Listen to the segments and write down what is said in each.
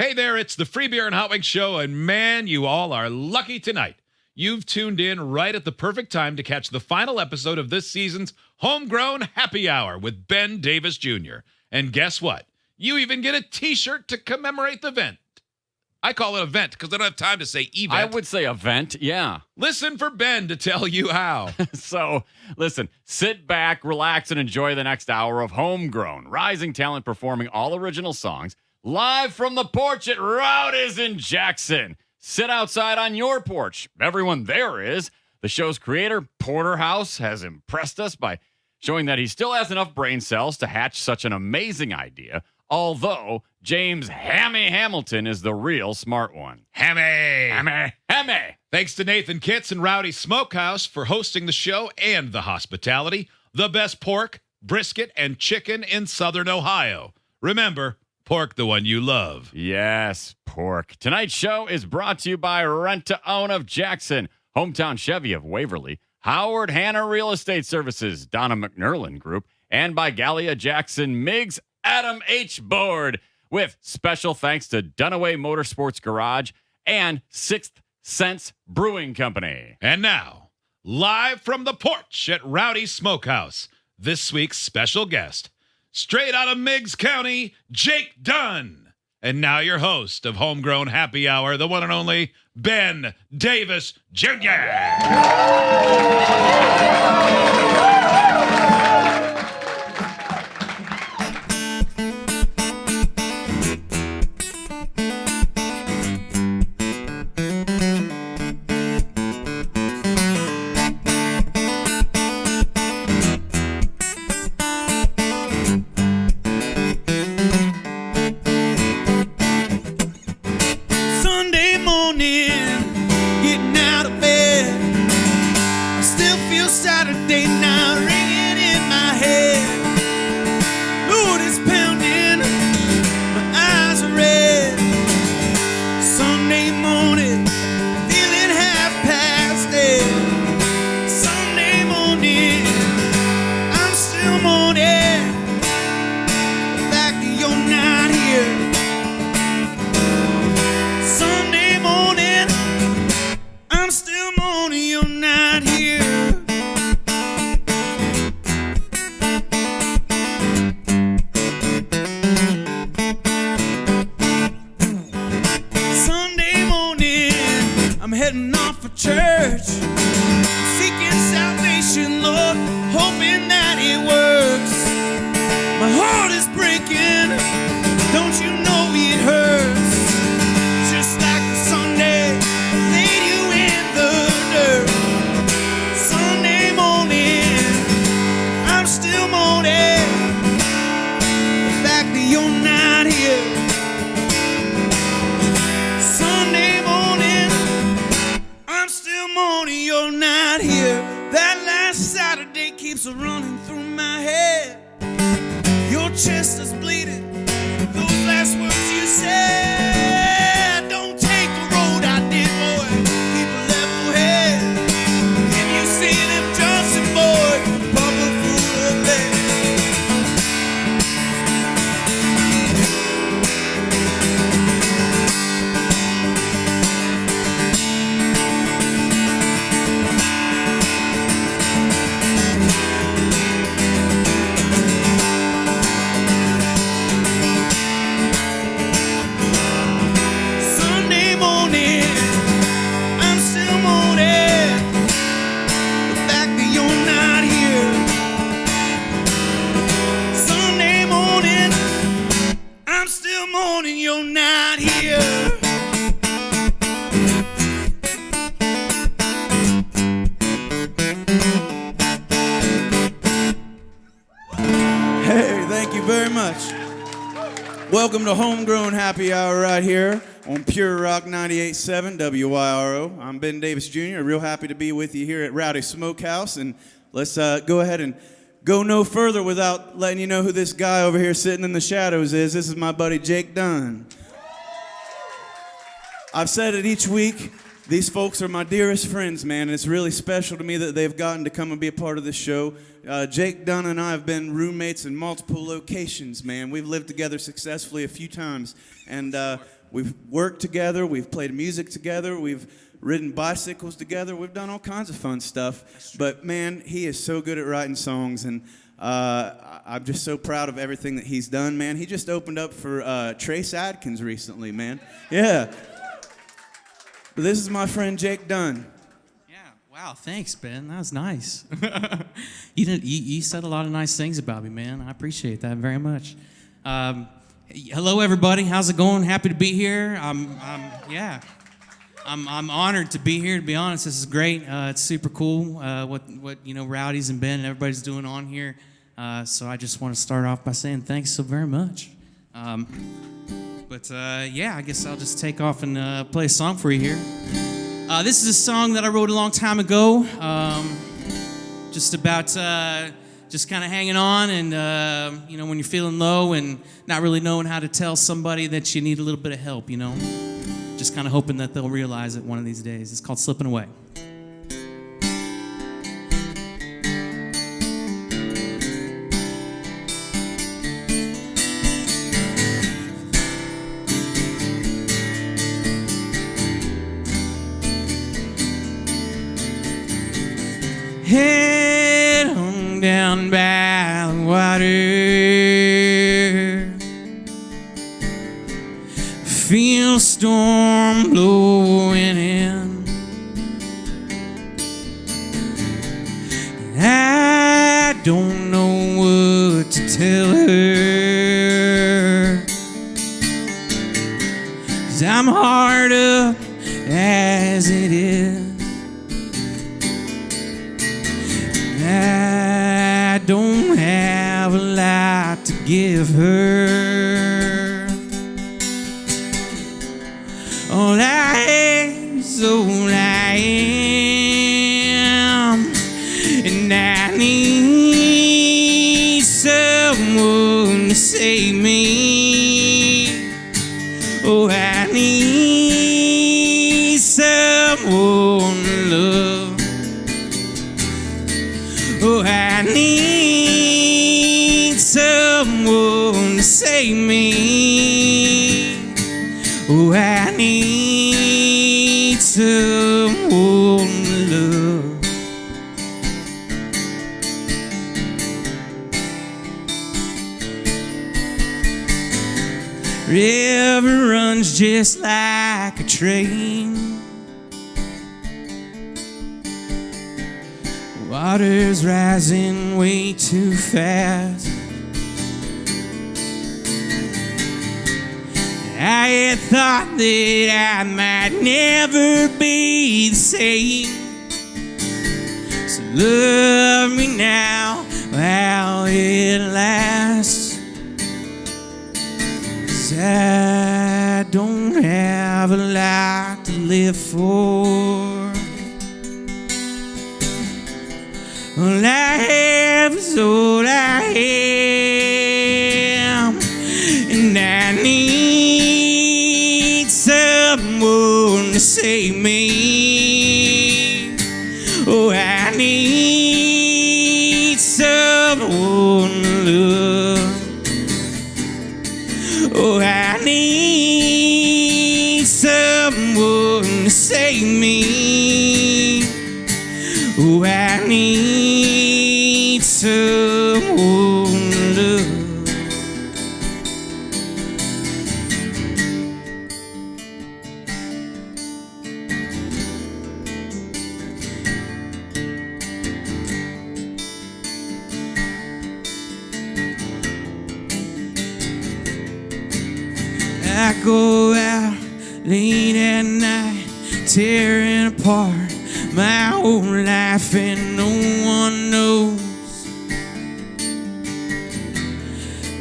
Hey there, it's the Free Beer and Hot Wings Show, and man, you all are lucky tonight. You've tuned in right at the perfect time to catch the final episode of this season's Homegrown Happy Hour with Ben Davis Jr. And guess what? You even get a t-shirt to commemorate the event. I call it event because I don't have time to say event. I would say event, yeah. Listen for Ben to tell you how. So, listen, sit back, relax, and enjoy the next hour of Homegrown, rising talent performing all original songs, live from the porch at Rowdy's in Jackson. Sit outside on your porch. Everyone there is. The show's creator, Porterhouse, has impressed us by showing that he still has enough brain cells to hatch such an amazing idea, although James Hammy Hamilton is the real smart one. Hammy! Hammy! Thanks to Nathan Kitts and Rowdy Smokehouse for hosting the show and the hospitality. The best pork, brisket, and chicken in Southern Ohio. Remember, pork the one you love. Yes, pork. Tonight's show is brought to you by Rent to Own of Jackson, Hometown Chevy of Waverly, Howard Hanna Real Estate Services, Donna McNerlin Group, and by Gallia Jackson Miggs Adam H. Board, with special thanks to Dunaway Motorsports Garage and Sixth Sense Brewing Company. And now, live from the porch at Rowdy Smokehouse, this week's special guest, straight out of Meigs County, Jake Dunn. And now your host of Homegrown Happy Hour, the one and only Ben Davis Jr. Welcome to Homegrown Happy Hour right here on Pure Rock 98.7 WYRO. I'm Ben Davis Jr. Real happy to be with you here at Rowdy Smokehouse. And let's go ahead and go no further without letting you know who this guy over here sitting in the shadows is. This is my buddy Jake Dunn. I've said it each week. These folks are my dearest friends, man, and it's really special to me that they've gotten to come and be a part of this show. Jake Dunn and I have been roommates in multiple locations, man. We've lived together successfully a few times, and we've worked together, we've played music together, we've ridden bicycles together, we've done all kinds of fun stuff. But man, he is so good at writing songs, and I'm just so proud of everything that he's done, man. He just opened up for Trace Adkins recently, man. Yeah. But this is my friend Jake Dunn. Wow, thanks, Ben. That was nice. You said a lot of nice things about me, man. I appreciate that very much. Hello, everybody. How's it going? Happy to be here. I'm honored to be here. To be honest, this is great. It's super cool. What Rowdy's and Ben and everybody's doing on here. So I just want to start off by saying thanks so very much. I guess I'll just take off and play a song for you here. This is a song that I wrote a long time ago, just about just kind of hanging on and, when you're feeling low and not really knowing how to tell somebody that you need a little bit of help, just kind of hoping that they'll realize it one of these days. It's called Slipping Away. Head hung down by the water, feel a storm blowing in. I don't know what to tell her, 'cause I'm hard up as it is. I don't have a lot to give her. All I am is all I am, and I need someone to save me. Oh, I need someone to love. Oh, I need someone to save me. Oh, I need someone to love. River runs just like a train. Water's rising way too fast. I had thought that I might never be the same. So love me now while it lasts, 'cause I don't have a lot to live for. All I have is all I am, and I need someone to save me. Oh, I need someone to love. Oh, I need someone to save me. Oh, I need someone to love. I go out late at night, tearing apart my whole life, and no one knows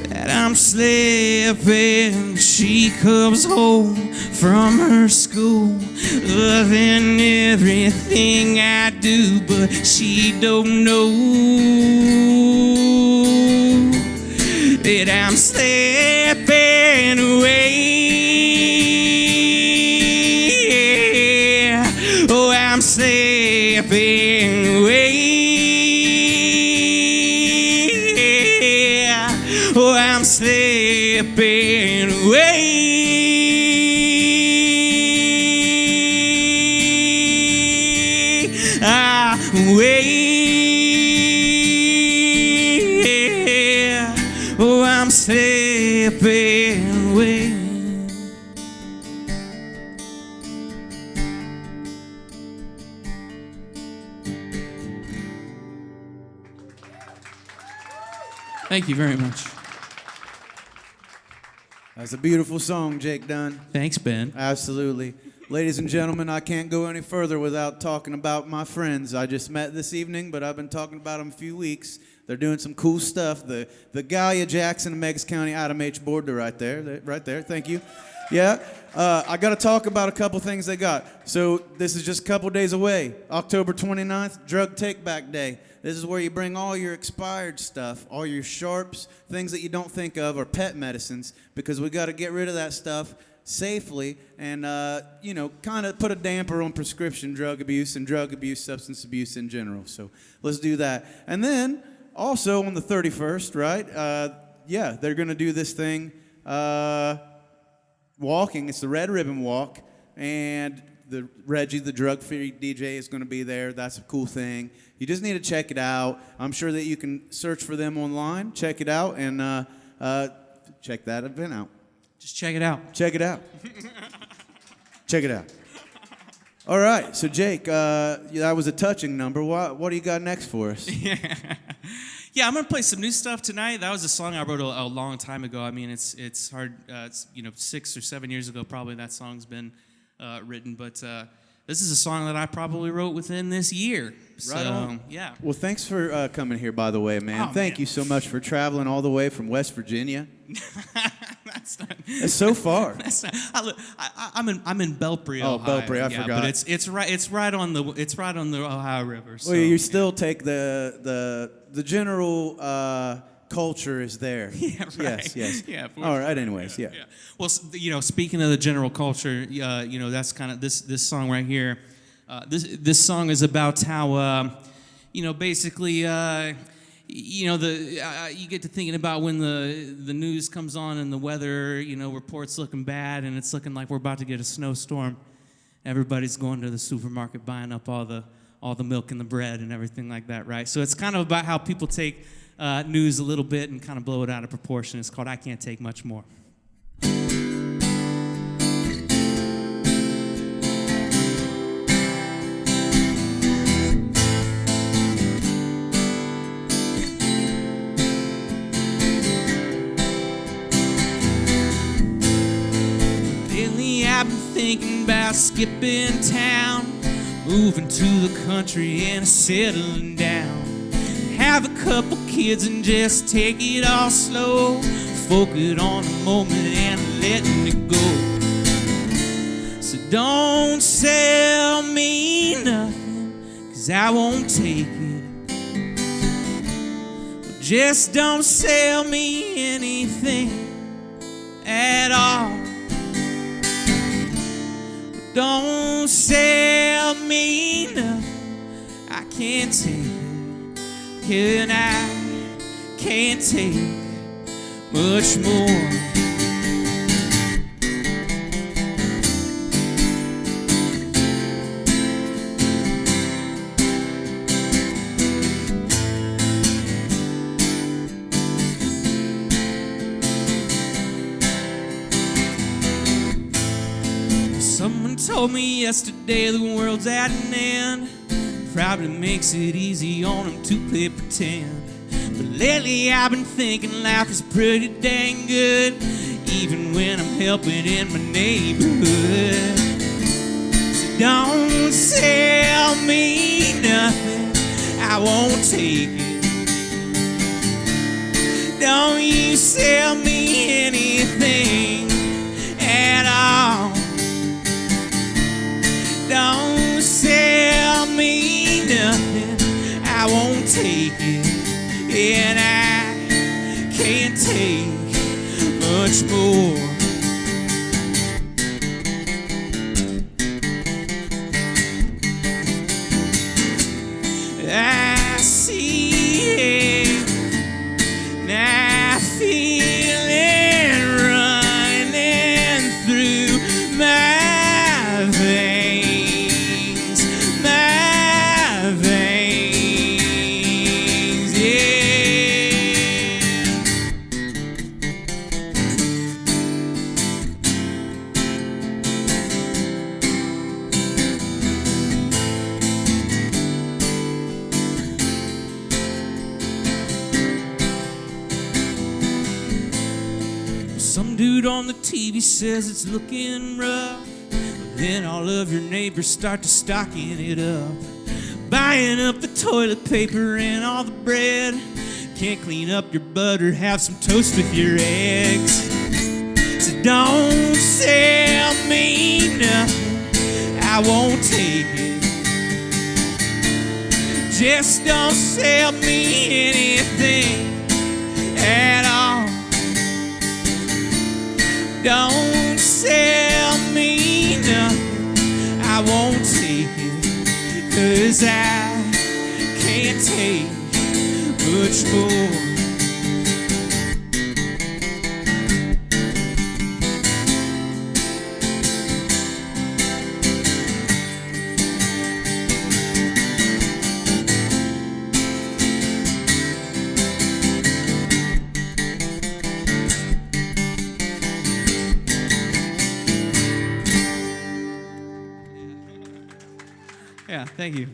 that I'm slipping. She comes home from her school, loving everything I do, but she don't know that I'm slipping away. Oh, I'm slipping away. Oh, I'm slipping away. slipping away. Thank you very much. That's a beautiful song, Jake Dunn. Thanks, Ben. Absolutely. Ladies and gentlemen, I can't go any further without talking about my friends I just met this evening, but I've been talking about them a few weeks. They're doing some cool stuff. The Gallia Jackson and Meigs County Item H board, they're right there. Thank you. Yeah. I got to talk about a couple things they got. So this is just a couple days away. October 29th, Drug Take Back Day. This is where you bring all your expired stuff, all your sharps, things that you don't think of, or pet medicines, because we got to get rid of that stuff safely and, kind of put a damper on prescription drug abuse and drug abuse, substance abuse in general. So let's do that. And then also on the 31st, right, they're going to do this thing, walking. It's the Red Ribbon Walk, and Reggie, the drug-free DJ, is going to be there. That's a cool thing. You just need to check it out. I'm sure that you can search for them online, check it out, and check that event out. Just check it out. Check it out. Check it out. All right, so Jake, that was a touching number. What do you got next for us? Yeah, I'm gonna play some new stuff tonight. That was a song I wrote a long time ago. I mean, it's hard. It's 6 or 7 years ago probably that song's been written, but this is a song that I probably wrote within this year. Right on. Yeah. Well, thanks for coming here, by the way, man. Oh, Thank you so much for traveling all the way from West Virginia. That's not. It's so far. That's not. I'm in Belpre, Oh, Ohio. Belpre, I forgot. But it's right on the Ohio River. So. Well, you still take the general culture is there. Yeah, right. Yes. Yeah. All right. Anyways, yeah. Well, speaking of the general culture, that's kind of this song right here. This song is about how, basically, you get to thinking about when the news comes on and the weather, reports looking bad and it's looking like we're about to get a snowstorm. Everybody's going to the supermarket buying up all the milk and the bread and everything like that, right? So it's kind of about how people take news a little bit and kind of blow it out of proportion. It's called I Can't Take Much More. Lately I've been thinking about skipping town, moving to the country and settling down. Have a couple kids and just take it all slow. Focus on the moment and letting it go. So don't sell me nothing, 'cause I won't take it. But just don't sell me anything at all. But don't sell me nothing, I can't take it. And I can't take much more. Someone told me yesterday the world's at an end. Probably makes it easy on them to play pretend. But lately I've been thinking life is pretty dang good, even when I'm helping in my neighborhood. So don't sell me nothing, I won't take it. Don't you sell me anything at all. Don't sell me nothing, I won't take it, and I can't take much more. I see it, and I feel it running through my veins, my veins, yeah. Some dude on the TV says it's looking rough. Then all of your neighbors start to stocking it up, buying up the toilet paper and all the bread. Can't clean up your butter, have some toast with your eggs. So don't sell me nothing, I won't take it. Just don't sell me anything at all. Don't sell me nothing, I won't take it, 'cause I can't take much more. Yeah, thank you.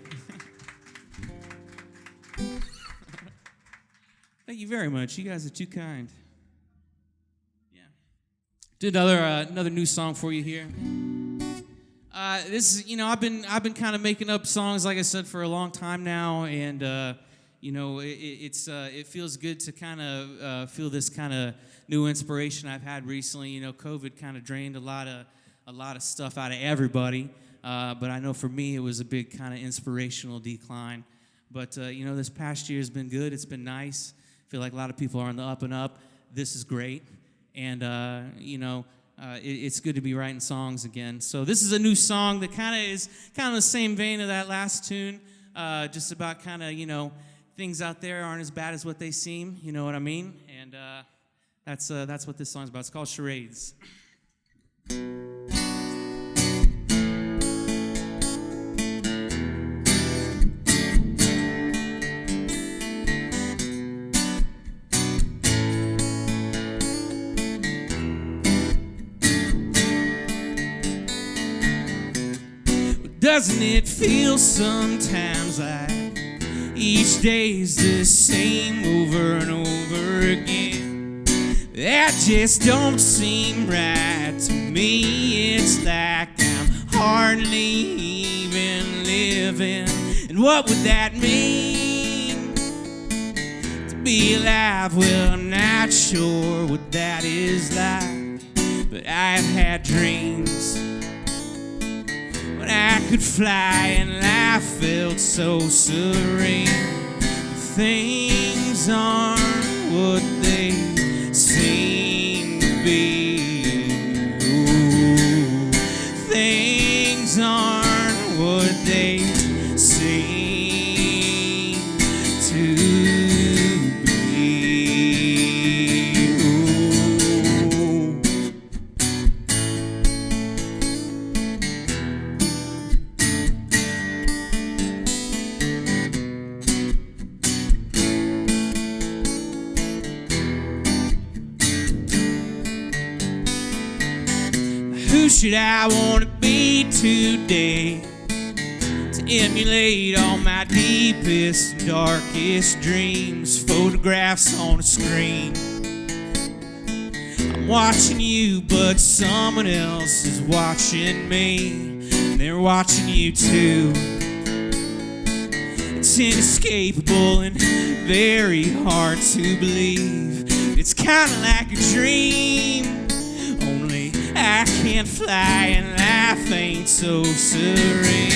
Thank you very much. You guys are too kind. Yeah. Did another new song for you here. This is, I've been kind of making up songs, like I said, for a long time now, and it feels good to kind of feel this kind of new inspiration I've had recently. COVID kind of drained a lot of stuff out of everybody. But I know for me it was a big kind of inspirational decline. But, this past year has been good. It's been nice. I feel like a lot of people are on the up and up. This is great. And, it's good to be writing songs again. So this is a new song that is kind of the same vein of that last tune, just about kind of, things out there aren't as bad as what they seem. You know what I mean? And that's what this song's about. It's called Charades. Doesn't it feel sometimes like each day's the same over and over again? That just don't seem right to me. It's like I'm hardly even living. And what would that mean? To be alive, well, I'm not sure what that is like. But I've had dreams when I could fly and life felt so serene. Things aren't what they seem to be. Ooh, things aren't what they seem to be. Ooh. Who should I want to be today to emulate all my deepest and darkest dreams? Photographs on a screen. I'm watching you, but someone else is watching me. And they're watching you too. It's inescapable and very hard to believe. It's kind of like a dream. I can't fly and life ain't so serene.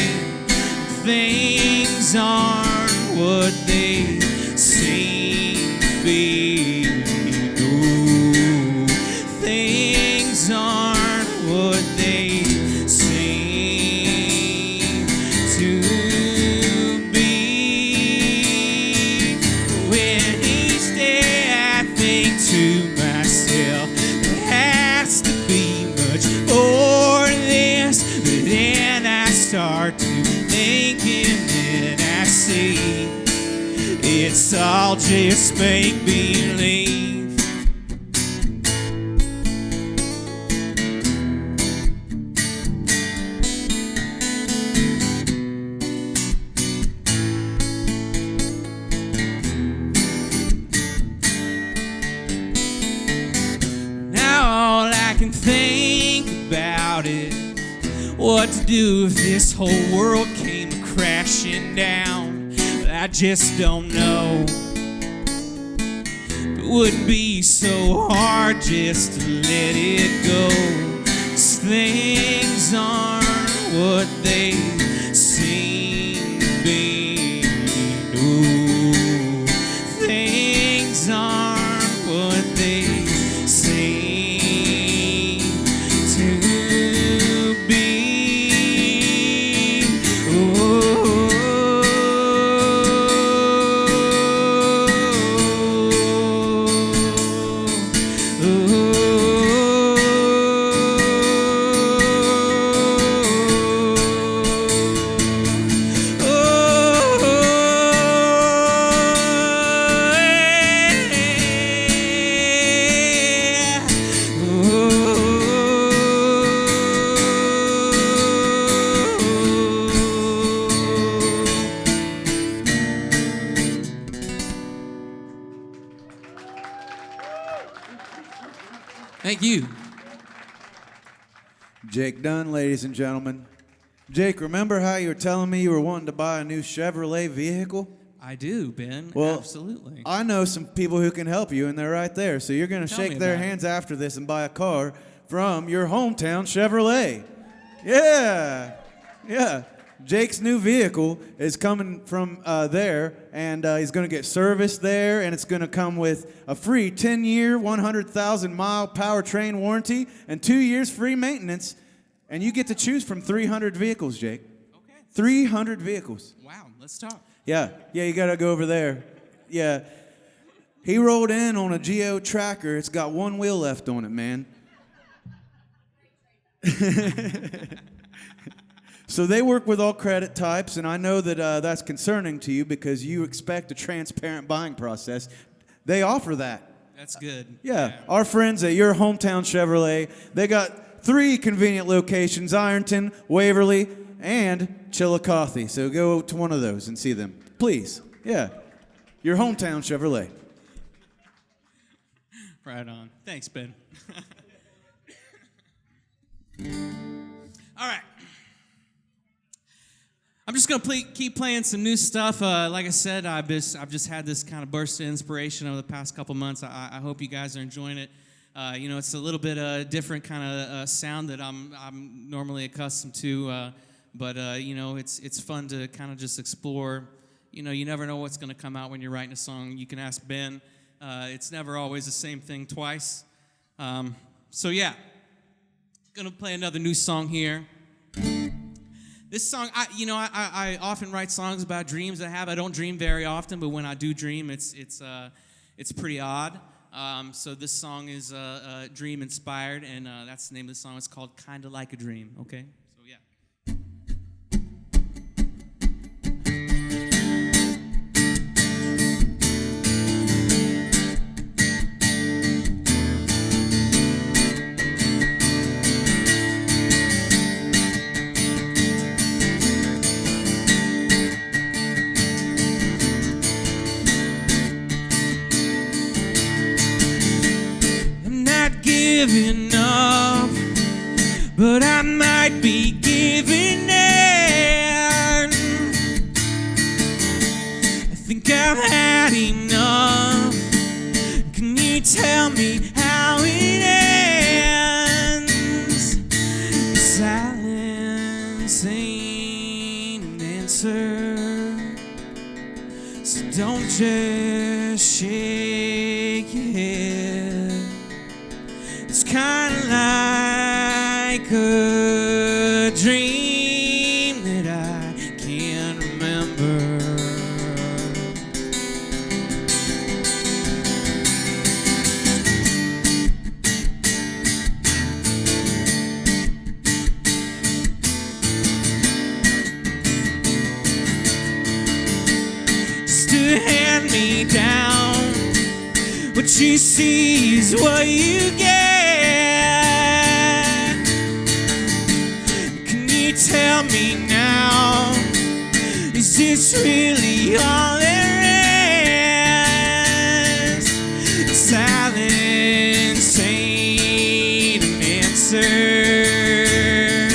Things aren't what they seem to be. Ooh, things aren't what they seem to be. When each day I think to myself, there has to be or this, but then I start to think and then I see it's all just make-believe. Now can think about it. What to do if this whole world came crashing down? But I just don't know. It wouldn't be so hard just to let it go. 'Cause things aren't what they seem to be. No, things aren't what they seem to be. Thank you. Jake Dunn, ladies and gentlemen. Jake, remember how you were telling me you were wanting to buy a new Chevrolet vehicle? I do, Ben. Well, absolutely. I know some people who can help you, and they're right there. So you're going to Tell me shake their about it. hands after this and buy a car from your hometown Chevrolet. Yeah. Yeah. Jake's new vehicle is coming from there, and he's going to get serviced there, and it's going to come with a free 10-year, 100,000-mile powertrain warranty and 2 years free maintenance, and you get to choose from 300 vehicles, Jake. Okay. 300 vehicles. Wow, let's talk. Yeah, you got to go over there. Yeah. He rolled in on a Geo Tracker. It's got one wheel left on it, man. So they work with all credit types, and I know that that's concerning to you because you expect a transparent buying process. They offer that. That's good. Yeah. Our friends at your hometown Chevrolet, they got 3 convenient locations, Ironton, Waverly, and Chillicothe. So go to one of those and see them. Please. Yeah. Your hometown Chevrolet. Right on. Thanks, Ben. All right. I'm just going to keep playing some new stuff. Like I said, I've just had this kind of burst of inspiration over the past couple months. I hope you guys are enjoying it. It's a little bit different kind of sound that I'm normally accustomed to, but it's fun to kind of just explore. You never know what's going to come out when you're writing a song. You can ask Ben. It's never always the same thing twice. So yeah, gonna play another new song here. This song, I often write songs about dreams I have. I don't dream very often, but when I do dream, it's pretty odd. So this song is dream inspired, and that's the name of the song. It's called "Kinda Like a Dream." Okay, so yeah. Giving up, but I might be giving in. I think I've had enough. Can you tell me how it ends? Silence ain't an answer, so don't just shake your head. It's kinda like a dream that I can't remember. Just to hand me down, what you see is what you get. Tell me now, is this really all there is? Silence ain't an answer.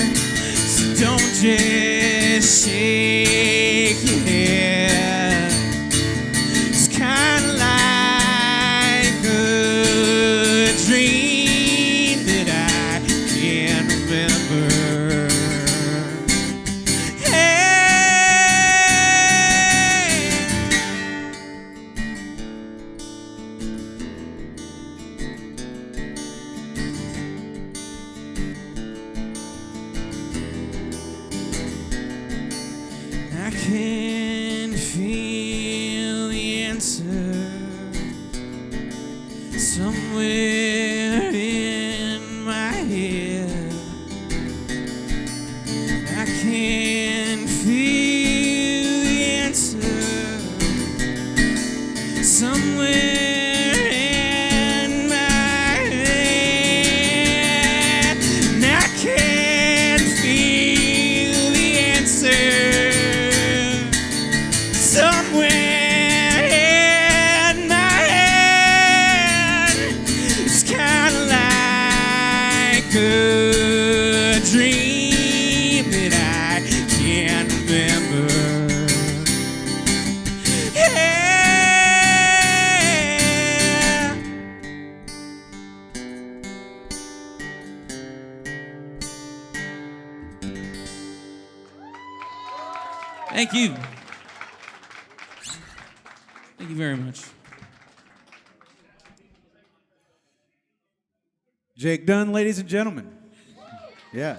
So don't just shake your head. It's kind of like a dream that I can't remember. I can feel the answer somewhere in my head. I can feel the answer somewhere in my head. And I can feel the answer somewhere in my head. It's kind of like a dream that I can't remember. Yeah. Thank you. Thank you very much. Jake Dunn, ladies and gentlemen. Yeah.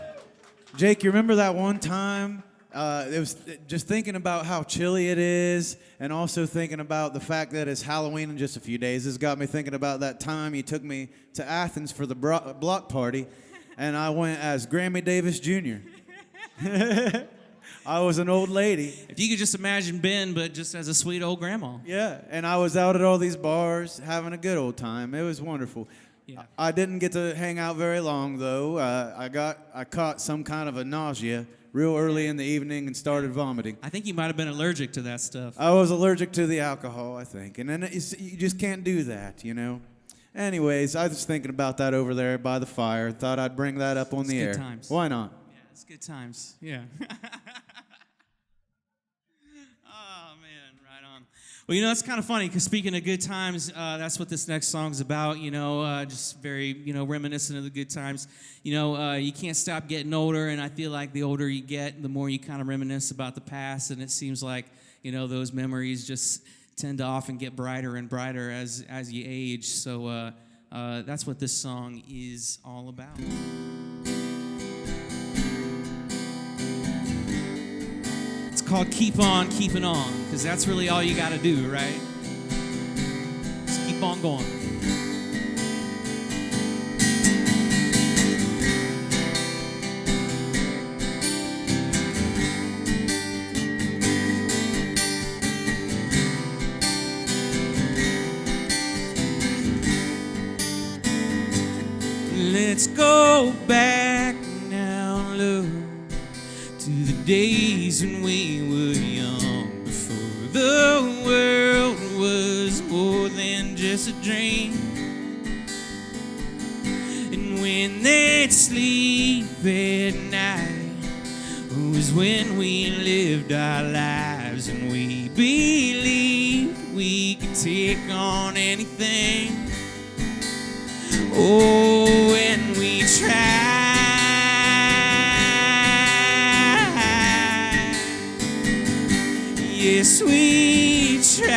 Jake, you remember that one time? It was just thinking about how chilly it is, and also thinking about the fact that it's Halloween in just a few days. This got me thinking about that time you took me to Athens for the block party, and I went as Grammy Davis Jr. I was an old lady. If you could just imagine Ben, but just as a sweet old grandma. Yeah, and I was out at all these bars having a good old time. It was wonderful. Yeah. I didn't get to hang out very long though. I caught some kind of a nausea real early in the evening and started vomiting. I think you might have been allergic to that stuff. I was allergic to the alcohol, I think, and then you just can't do that, you know. Anyways, I was thinking about that over there by the fire. Thought I'd bring that up on the air. good times. Why not? Yeah, it's good times. Yeah. Oh, man, right on. Well, you know, it's kind of funny because speaking of good times, that's what this next song's about, you know, just very, you know, reminiscent of the good times. You know, you can't stop getting older, and I feel like the older you get, the more you kind of reminisce about the past, and it seems like, you know, those memories just tend to often get brighter and brighter as you age. So that's what this song is all about. It's called Keep On Keeping On, because that's really all you got to do, right? Just keep on going. Let's go back now, look, to the days when we were young, before the world was more than just a dream. And when they'd sleep at night was when we lived our lives, and we believed we could take on anything. Oh, and we tried. Yes, we tried.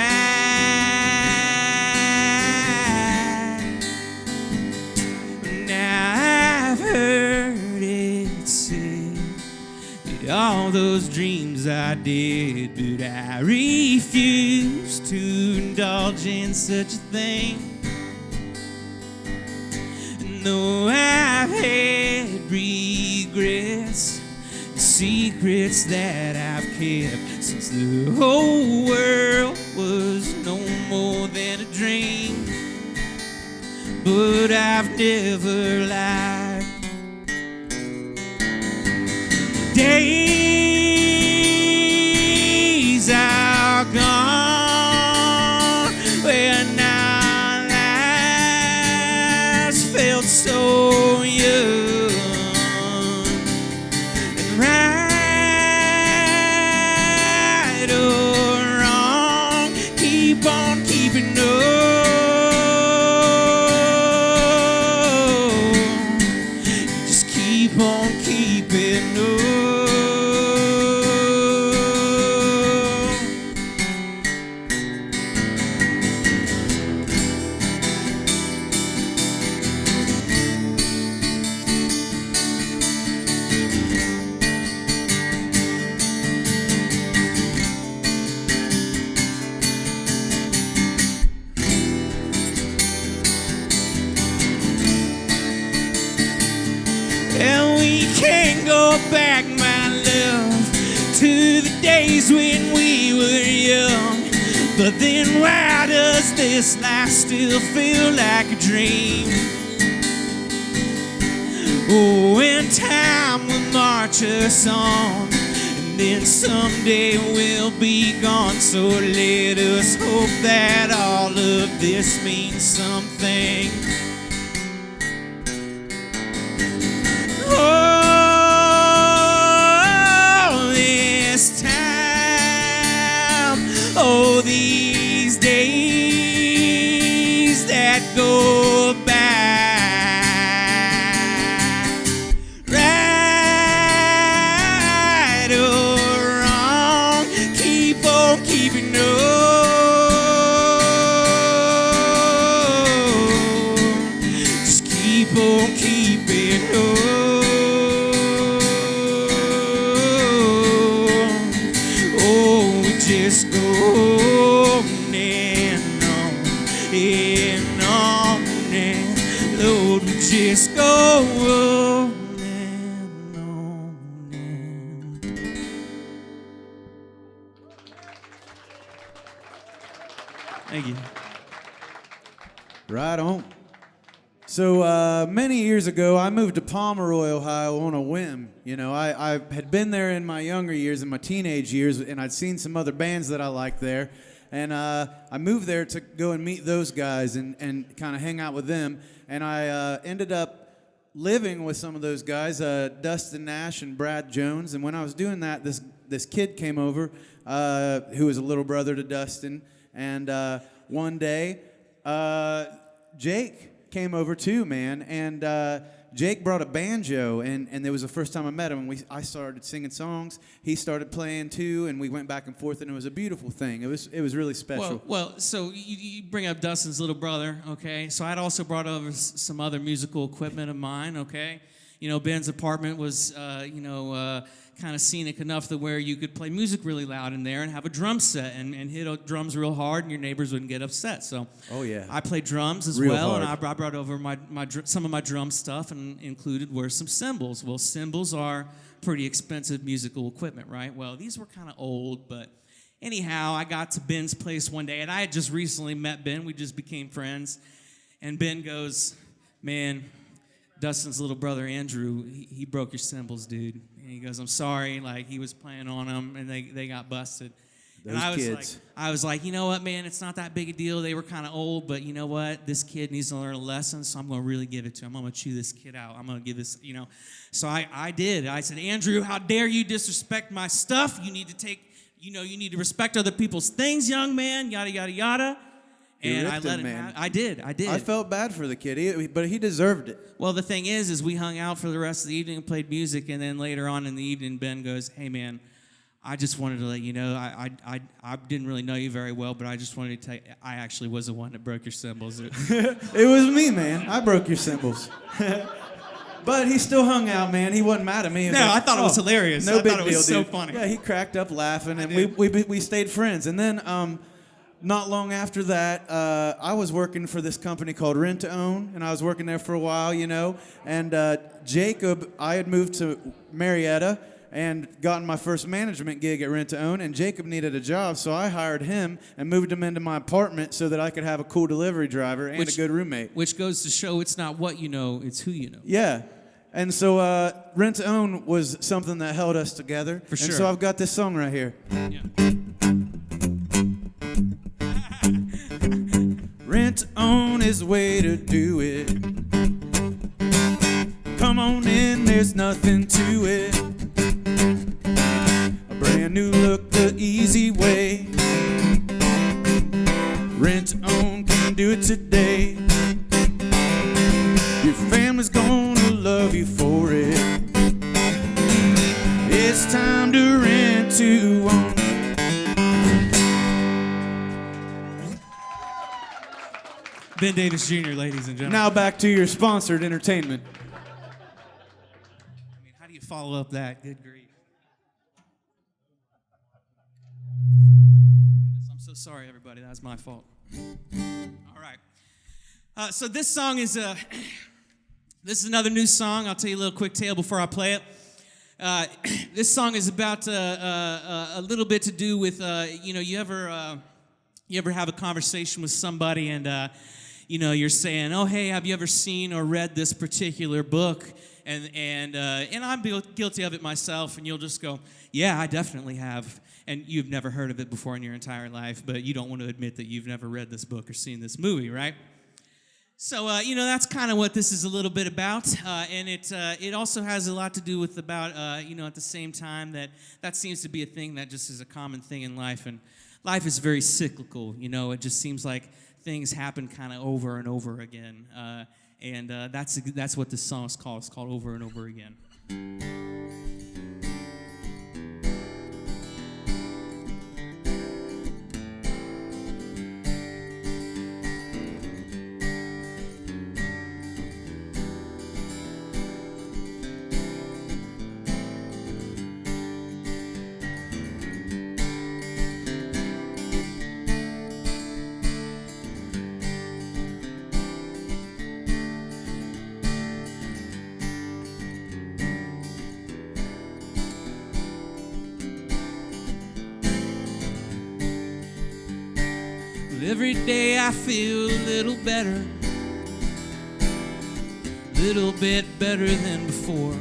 Now I've heard it said that all those dreams I did, but I refuse to indulge in such a thing. Though I've had regrets, secrets that I've kept since the whole world was no more than a dream. But I've never lied. Days are gone when our lives felt so young. keep on keeping on. And we can't go back, my love, to the days when we were young. But then why does this life still feel like a dream? Oh, and time will march us on, and then someday we'll be gone. So let us hope that all of this means something. Oh, this time, oh, these days that go by, right or wrong, keep on keeping on, just keep on keeping on. Just go on and on and on, and Lord, we just go on and on and. Thank you. Right on. So many years ago, I moved to Pomeroy, Ohio on a whim. You know, I had been there in my younger years, in my teenage years, and I'd seen some other bands that I liked there. And I moved there to go and meet those guys and kind of hang out with them. And I ended up living with some of those guys, Dustin Nash and Brad Jones. And when I was doing that, this kid came over who was a little brother to Dustin. And one day, Jake came over too, man, and Jake brought a banjo, and it was the first time I met him, and I started singing songs, he started playing too, and we went back and forth, and it was a beautiful thing. It was really special. Well, so you bring up Dustin's little brother, okay? So I'd also brought over some other musical equipment of mine, okay? You know, Ben's apartment was, kind of scenic enough to where you could play music really loud in there and have a drum set and hit drums real hard, and your neighbors wouldn't get upset. So I played drums as well, and I brought over some of my drum stuff, and included were some cymbals. Well, cymbals are pretty expensive musical equipment, right? Well, these were kind of old, but anyhow, I got to Ben's place one day, and I had just recently met Ben. We just became friends, and Ben goes, "Man, Dustin's little brother Andrew, he broke your cymbals, dude." And he goes, "I'm sorry," like he was playing on them and they got busted. Those kids. I was like, you know what, man, it's not that big a deal. They were kind of old, but you know what? This kid needs to learn a lesson, so I'm going to really give it to him. I'm going to chew this kid out. I'm going to give this, you know. So I did. I said, "Andrew, how dare you disrespect my stuff? You need to you need to respect other people's things, young man, yada, yada, yada." And I let him, man. I did. I felt bad for the kid, but he deserved it. Well, the thing is we hung out for the rest of the evening and played music, and then later on in the evening, Ben goes, "Hey, man, I just wanted to let you know, I didn't really know you very well, but I just wanted to tell you, I actually was the one that broke your cymbals." It was me, man. I broke your cymbals. But he still hung out, man. He wasn't mad at me. No, I thought it was hilarious. No big deal, I thought it was so dude. funny. Yeah, he cracked up laughing, and we stayed friends. And then not long after that, I was working for this company called Rent to Own, and I was working there for a while, you know. And Jacob, I had moved to Marietta and gotten my first management gig at Rent to Own, and Jacob needed a job, so I hired him and moved him into my apartment so that I could have a cool delivery driver and a good roommate. Which goes to show it's not what you know, it's who you know. Yeah. And so Rent to Own was something that held us together. For sure. And so I've got this song right here. Yeah. Rent to Own is the way to do it. Come on in, there's nothing to it. A brand new look, the easy way. Rent to Own can do it today. Your family's gonna love you for it. it's time to rent to own. Ben Davis Jr., ladies and gentlemen. Now back to your sponsored entertainment. I mean, how do you follow up that? Good grief. I'm so sorry, everybody. That was my fault. All right. So this song is this is another new song. I'll tell you a little quick tale before I play it. This song is about a little bit to do with you ever have a conversation with somebody and you're saying, oh hey, have you ever seen or read this particular book? And I'm guilty of it myself. And you'll just go, yeah, I definitely have. And you've never heard of it before in your entire life, but you don't want to admit that you've never read this book or seen this movie, right? So, that's kind of what this is a little bit about, and it also has a lot to do with about, at the same time that seems to be a thing that just is a common thing in life, and life is very cyclical, it just seems like things happen kind of over and over again, and that's what this song is called. It's called Over and Over Again. Every day I feel a little better, little bit better than before.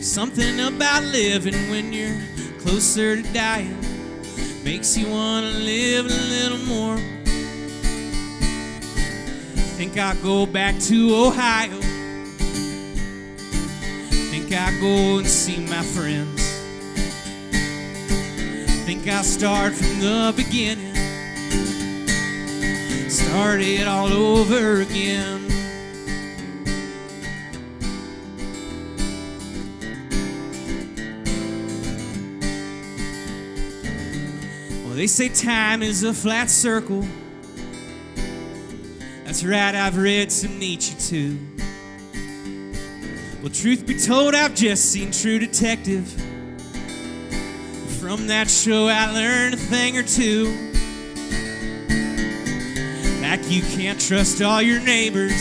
Something about living when you're closer to dying makes you want to live a little more. Think I'll go back to Ohio, think I'll go and see my friends. Think I'll start from the beginning, start it all over again. Well, they say time is a flat circle. That's right, I've read some Nietzsche too. Well, truth be told, I've just seen True Detective. From that show I learned a thing or two. Like you can't trust all your neighbors.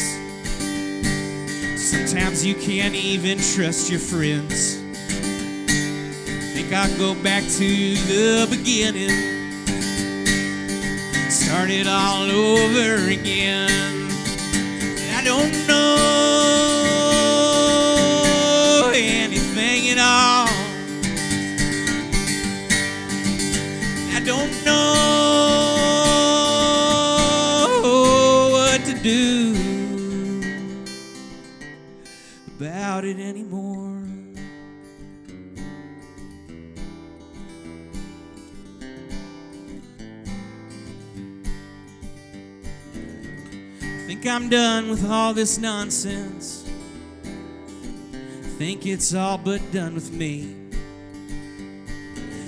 Sometimes you can't even trust your friends. Think I'll go back to the beginning, start it all over again. I don't know anything at all. I don't know what to do about it anymore. I think I'm done with all this nonsense. Think it's all but done with me.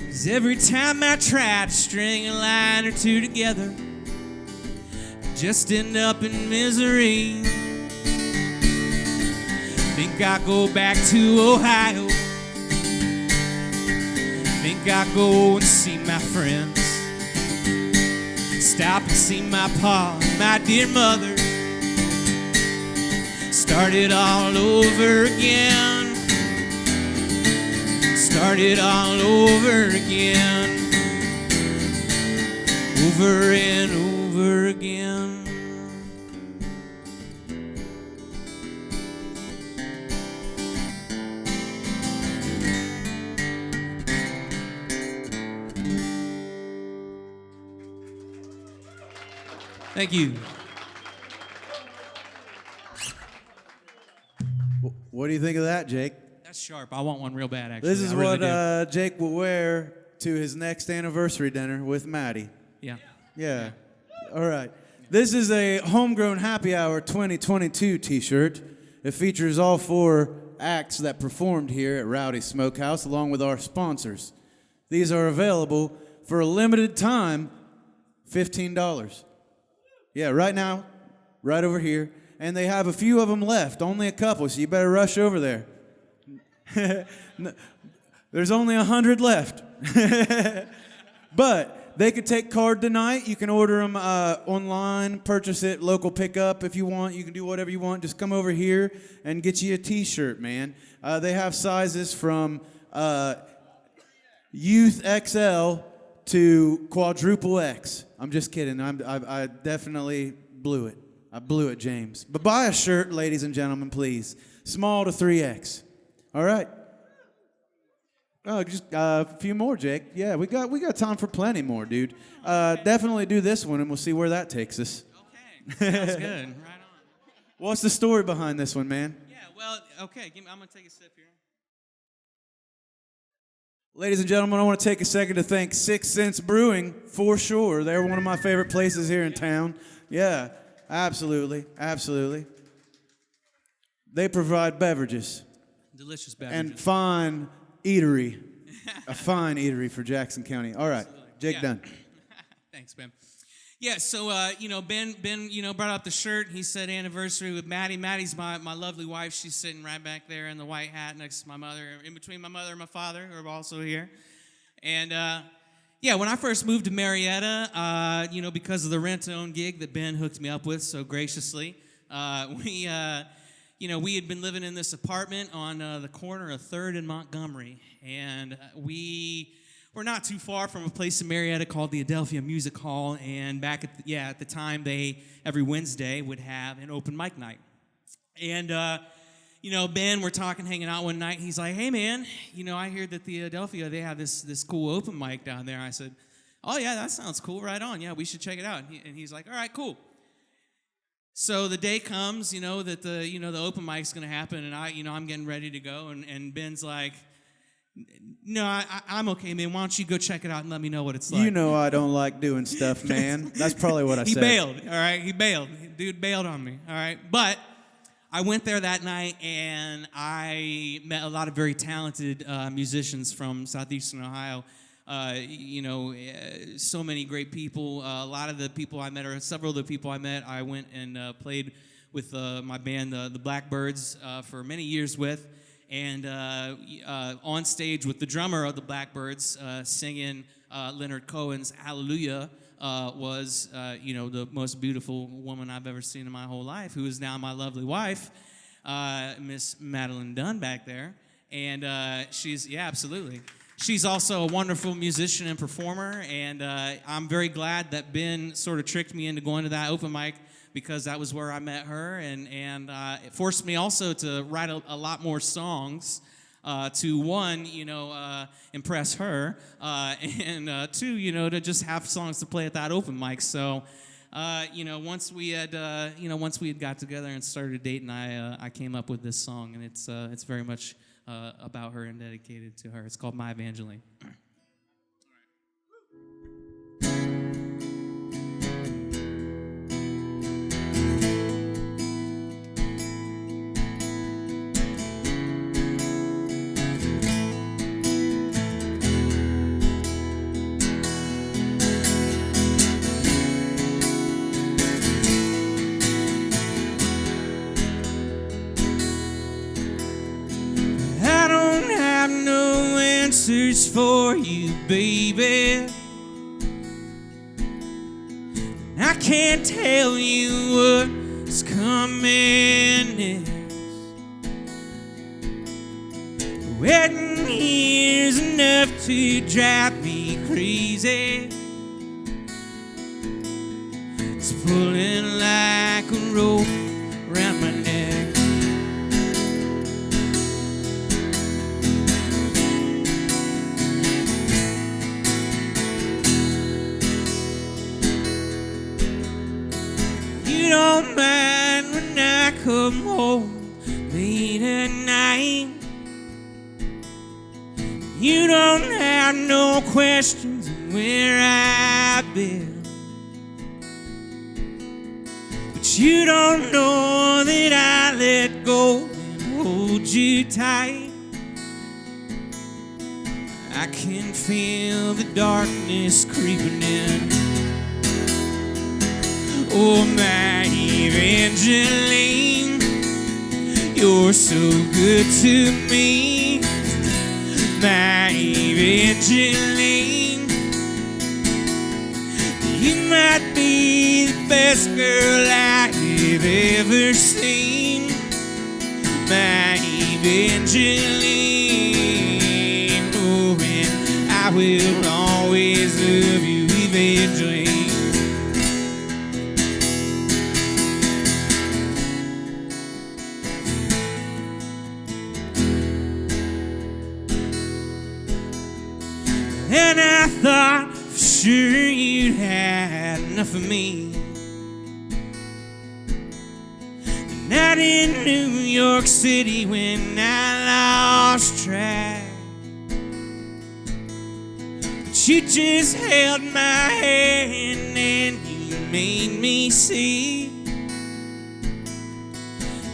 'Cause every time I try to string a line or two together, I just end up in misery. Think I'll go back to Ohio, think I'll go and see my friends, stop and see my pa and my dear mother, start it all over again. Start it all over again, over and over again. Thank you. What do you think of that, Jake? That's sharp. I want one real bad, actually. This is I really what Jake will wear to his next anniversary dinner with Maddie. Yeah. Yeah. All right. This is a Homegrown Happy Hour 2022 t-shirt. It features all 4 acts that performed here at Rowdy Smokehouse, along with our sponsors. These are available for a limited time, $15. Yeah, right now, right over here. And they have a few of them left, only a couple, so you better rush over there. There's only 100 left. But they could take card tonight. You can order them online, purchase it, local pickup if you want. You can do whatever you want. Just come over here and get you a T-shirt, man. They have sizes from Youth XL to Quadruple X. I'm just kidding. I definitely blew it. I blew it, James. But buy a shirt, ladies and gentlemen, please. Small to 3X. All right. Oh, just a few more, Jake. Yeah, we got time for plenty more, dude. Definitely do this one, and we'll see where that takes us. Okay, sounds good. Right on. What's the story behind this one, man? Yeah, well, okay, I'm going to take a sip here. Ladies and gentlemen, I want to take a second to thank 6 Sense Brewing, for sure. They're one of my favorite places here in town. Yeah, absolutely, absolutely. They provide beverages. Delicious beverages. And fine eatery. A fine eatery for Jackson County. All right, Absolutely. Jake Dunn. Thanks, Ben. Yeah, so, Ben, brought up the shirt. He said anniversary with Maddie. Maddie's my lovely wife. She's sitting right back there in the white hat next to my mother, in between my mother and my father, who are also here. And, when I first moved to Marietta, because of the rent-to-own gig that Ben hooked me up with so graciously, we had been living in this apartment on the corner of 3rd and Montgomery, and we're not too far from a place in Marietta called the Adelphia Music Hall, and back at the time, they every Wednesday would have an open mic night. And, Ben, we're talking, hanging out one night, he's like, hey, man, I hear that the Adelphia, they have this cool open mic down there. I said, oh, yeah, that sounds cool, right on, yeah, we should check it out. And he's like, all right, cool. So the day comes, that the open mic's going to happen, and I'm getting ready to go, and Ben's like, no, I'm okay, man. Why don't you go check it out and let me know what it's like? You know I don't like doing stuff, man. That's probably what I said. He bailed, all right? He bailed. Dude bailed on me, all right? But I went there that night, and I met a lot of very talented musicians from Southeastern Ohio. So many great people. A lot of the people I met, or several of the people I met, I went and played with my band, the Blackbirds, for many years with. And on stage with the drummer of the Blackbirds, singing Leonard Cohen's Hallelujah, was, the most beautiful woman I've ever seen in my whole life, who is now my lovely wife, Miss Madeline Dunn back there. And absolutely. She's also a wonderful musician and performer, and I'm very glad that Ben sort of tricked me into going to that open mic, because that was where I met her, and it forced me also to write a lot more songs to, one, impress her, and two, to just have songs to play at that open mic. So, once we had got together and started dating, I came up with this song, and it's very much about her and dedicated to her. It's called My Evangeline. Answers for you, baby. I can't tell you what's coming next. Waiting here's enough to drive me crazy. It's pulling like a rope around my neck. You don't mind when I come home late at night. You don't have no questions on where I've been. But you don't know that I let go and hold you tight. I can feel the darkness creeping in. Oh, my Evangeline, you're so good to me. My Evangeline, you might be the best girl I've ever seen. My Evangeline, oh, and I will always love you, Evangeline. And I thought for sure you'd had enough of me. Not in New York City when I lost track, but you just held my hand and you made me see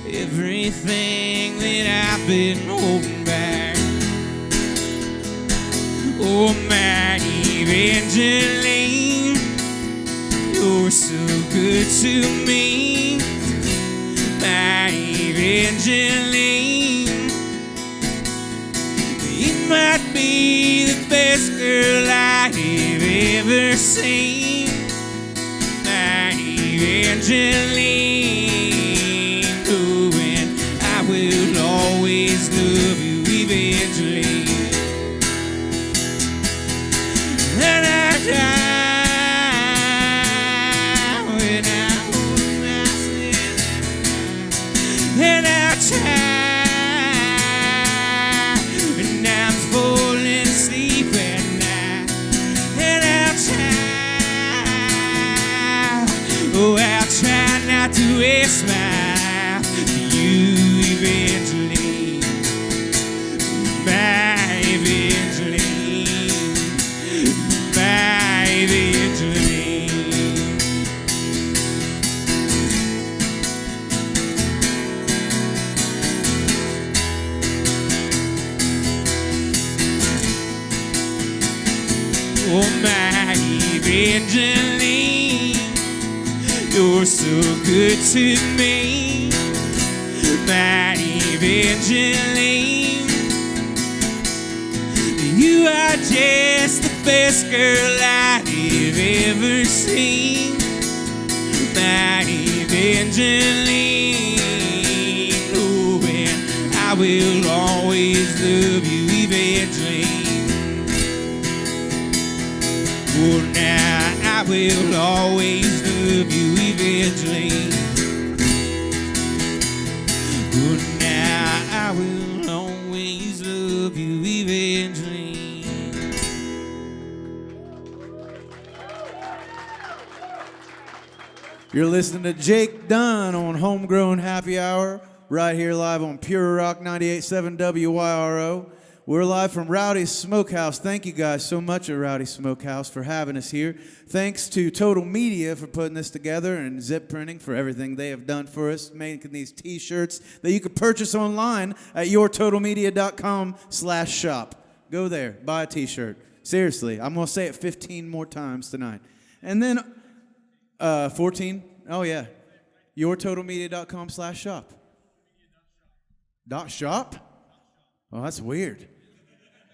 everything that I've been holding back. Oh, my Evangeline, you're so good to me. My Evangeline, you might be the best girl I've ever seen. My Evangeline, oh, and I will always love you, Evangeline. And I die when I hold myself, and I'll try when I'm falling asleep at night, and I'll try, oh, I'll try not to waste my life for you, Evangeline, my Evangeline, my Evangeline. Oh, my Evangeline, you're so good to me. My Evangeline, you are just the best girl I've ever seen. My Evangeline, oh, and I will always love you, Evangeline. Oh, now I will always love you, Evangeline. Oh, now I will always love you, Evangeline. You're listening to Jake Dunn on Homegrown Happy Hour, right here live on Pure Rock 98.7 WYRO. We're live from Rowdy's Smokehouse. Thank you guys so much at Rowdy Smokehouse for having us here. Thanks to Total Media for putting this together, and Zip Printing for everything they have done for us, making these t-shirts that you can purchase online at yourtotalmedia.com/shop. Go there, buy a t-shirt. Seriously, I'm going to say it 15 more times tonight. And then 14? Oh, yeah. yourtotalmedia.com/shop. .shop? Oh, that's weird.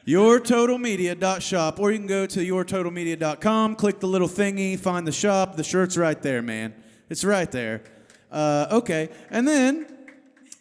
yourtotalmedia.shop, or you can go to yourtotalmedia.com, click the little thingy, find the shop. The shirt's right there, man. It's right there. Okay, and then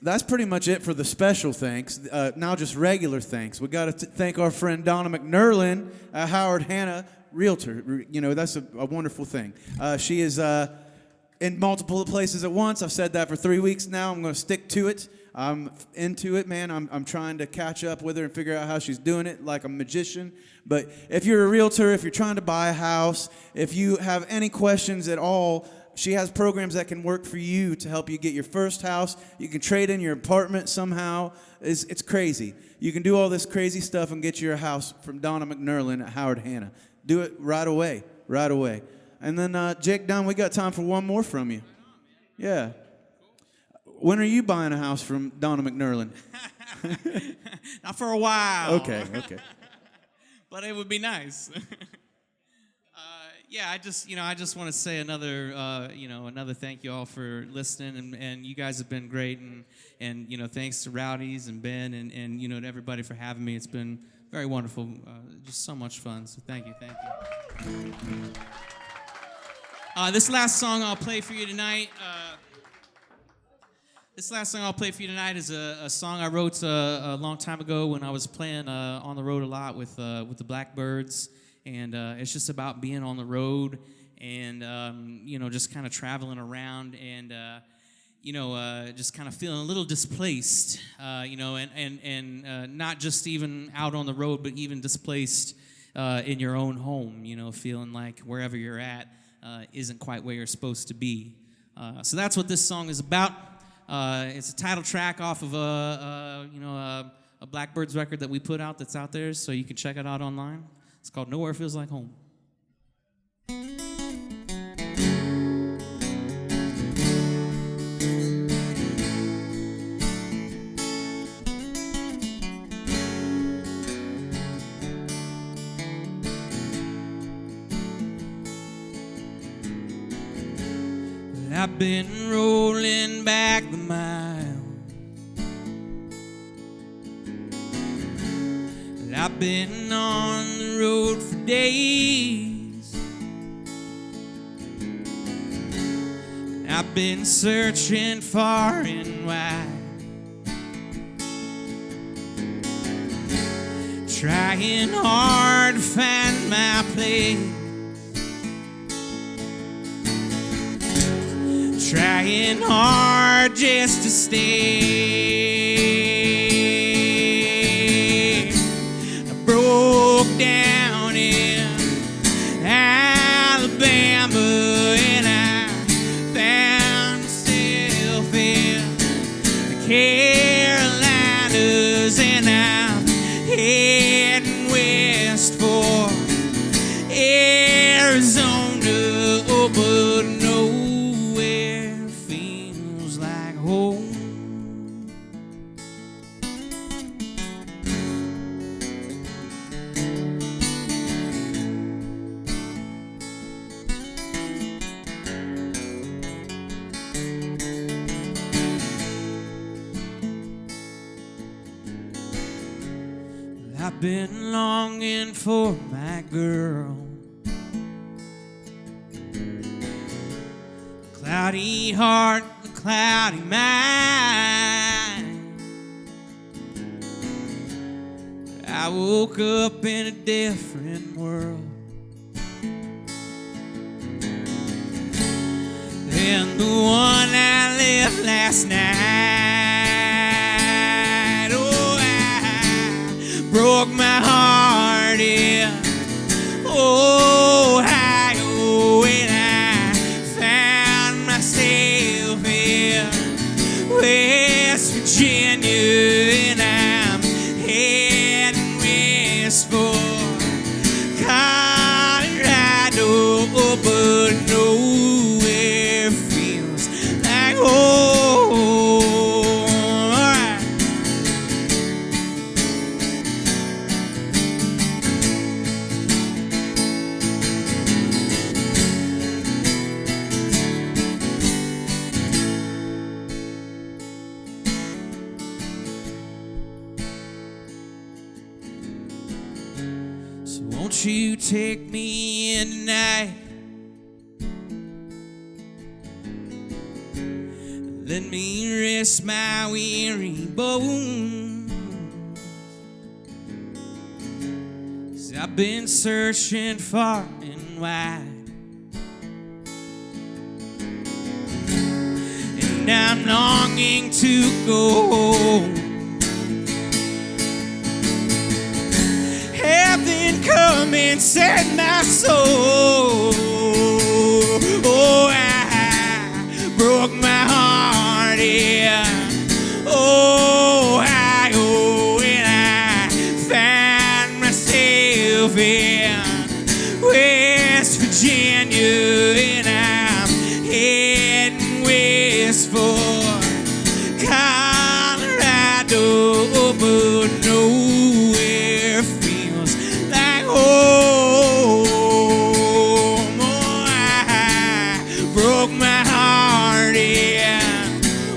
that's pretty much it for the special thanks. Now just regular thanks. We got to thank our friend Donna McNerlin, Howard Hanna, realtor. You know, that's a wonderful thing. She is in multiple places at once. I've said that for 3 weeks now. I'm going to stick to it. I'm into it, man. I'm trying to catch up with her and figure out how she's doing it like a magician. But if you're a realtor, if you're trying to buy a house, if you have any questions at all, she has programs that can work for you to help you get your first house. You can trade in your apartment somehow. It's crazy. You can do all this crazy stuff and get your house from Donna McNerlin at Howard Hanna. Do it right away, right away. And then, Jake Dunn, we got time for one more from you. Yeah. when are you buying a house from Donna McNerlin? Not for a while. Okay. But it would be nice. Yeah, I just want to say another thank you all for listening, and you guys have been great, and thanks to Rowdy's and Ben and to everybody for having me. It's been very wonderful, just so much fun. So thank you. This last song I'll play for you tonight. Is a song I wrote a long time ago when I was playing on the road a lot with the Blackbirds. And it's just about being on the road and, just kind of traveling around and, just kind of feeling a little displaced, and not just even out on the road, but even displaced in your own home, feeling like wherever you're at isn't quite where you're supposed to be. So that's what this song is about. It's a title track off of a Blackbirds record that we put out that's out there, so you can check it out online. It's called Nowhere Feels Like Home. I've been rolling back the mile. I've been on the road for days. I've been searching far and wide, trying hard to find my place, trying hard just to stay. Broke down in Alabama, and I found myself in the Carolinas, and I'm heading west for Arizona, but nowhere feels like home. I've been longing for my girl, cloudy heart, cloudy mind. I woke up in a different world than the one I left last night. Oh, I broke my heart in Ohio, and I found myself in West Virginia, and I'm heading west for Colorado, but nowhere feels like home. So won't you take me in tonight? Let me rest my weary bones, 'cause I've been searching far and wide, and I'm longing to go home. Heaven come and set my soul. Oh, I broke my heart in Ohio, and I found myself in West Virginia, and I'm heading west for know, but nowhere feels like home. Oh, I broke my heart, yeah.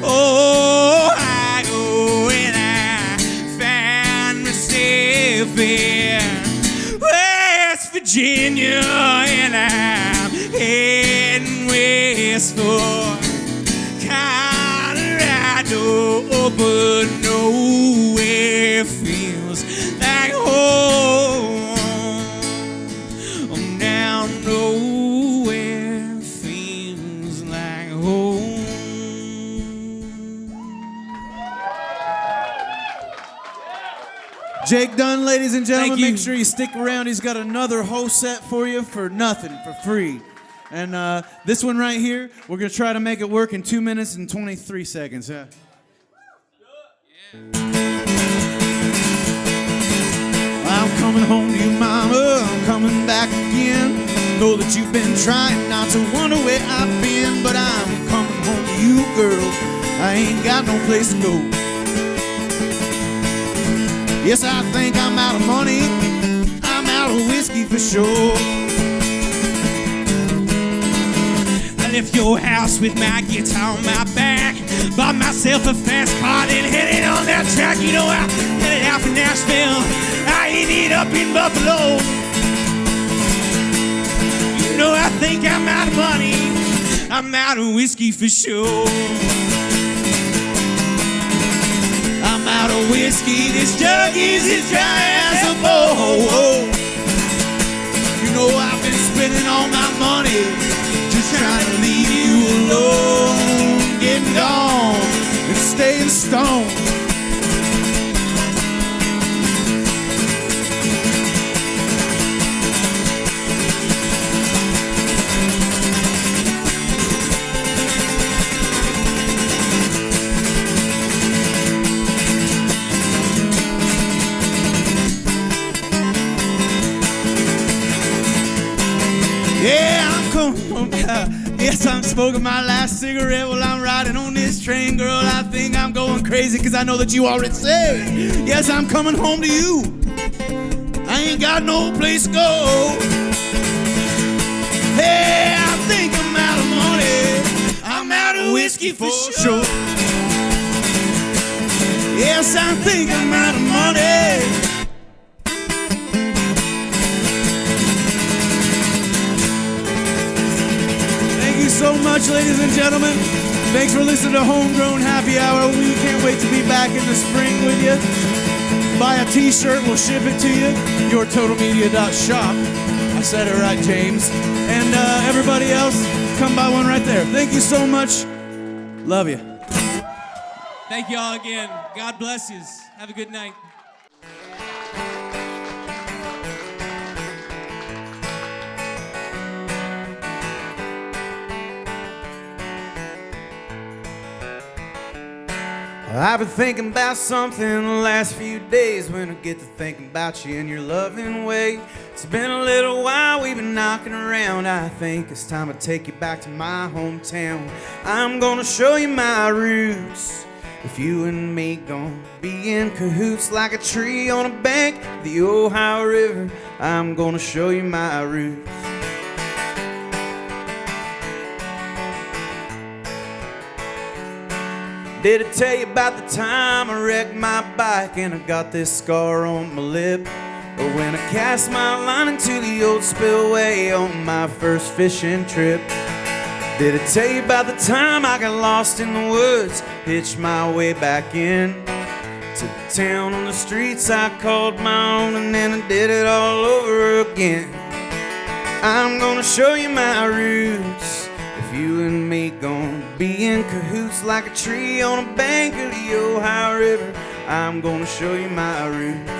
Oh, I go and I found myself in West Virginia, and I'm heading west for Colorado, but nowhere feels like home. Oh, now nowhere feels like home. Jake Dunn, ladies and gentlemen, Thank you. make sure you stick around. He's got another whole set for you for nothing, for free. And this one right here, we're going to try to make it work in 2 minutes and 23 seconds. I'm coming home to you, mama. I'm coming back again. Know that you've been trying not to wonder where I've been, but I'm coming home to you, girl. I ain't got no place to go. Yes, I think I'm out of money. I'm out of whiskey for sure. I left your house with my guitar on my back, bought myself a fast car and headed on that track. You know, I headed out for Nashville. I ended up in Buffalo. You know, I think I'm out of money. I'm out of whiskey for sure. I'm out of whiskey. This jug is as dry as a bowl. You know I've been spending all my money just trying to leave you alone, getting gone and staying stoned. Yeah, I'm coming home. Yes, I'm smoking my last cigarette while I'm riding on this train. Girl, I think I'm going crazy because I know that you already said. Yes, I'm coming home to you. I ain't got no place to go. Hey, I think I'm out of money. I'm out of whiskey for sure. Yes, I think I'm out of money. Thank you so much, ladies and gentlemen. Thanks for listening to Homegrown Happy Hour. We can't wait to be back in the spring with you. Buy a t-shirt, we'll ship it to you. yourtotalmedia.shop. I said it right, James. And everybody else, come buy one right there. Thank you so much. Love you. Thank you all again. God bless you. Have a good night. I've been thinking about something the last few days. When I get to thinking about you in your loving way. It's been a little while we've been knocking around. I think it's time to take you back to my hometown. I'm gonna show you my roots. If you and me gonna be in cahoots like a tree on a bank of the Ohio River, I'm gonna show you my roots. Did I tell you about the time I wrecked my bike and I got this scar on my lip? Or when I cast my line into the old spillway on my first fishing trip? Did I tell you about the time I got lost in the woods, hitched my way back in to the town on the streets I called my own, and then I did it all over again? I'm gonna show you my roots. If you and me gonna be in cahoots like a tree on a bank of the Ohio River, I'm gonna show you my roots.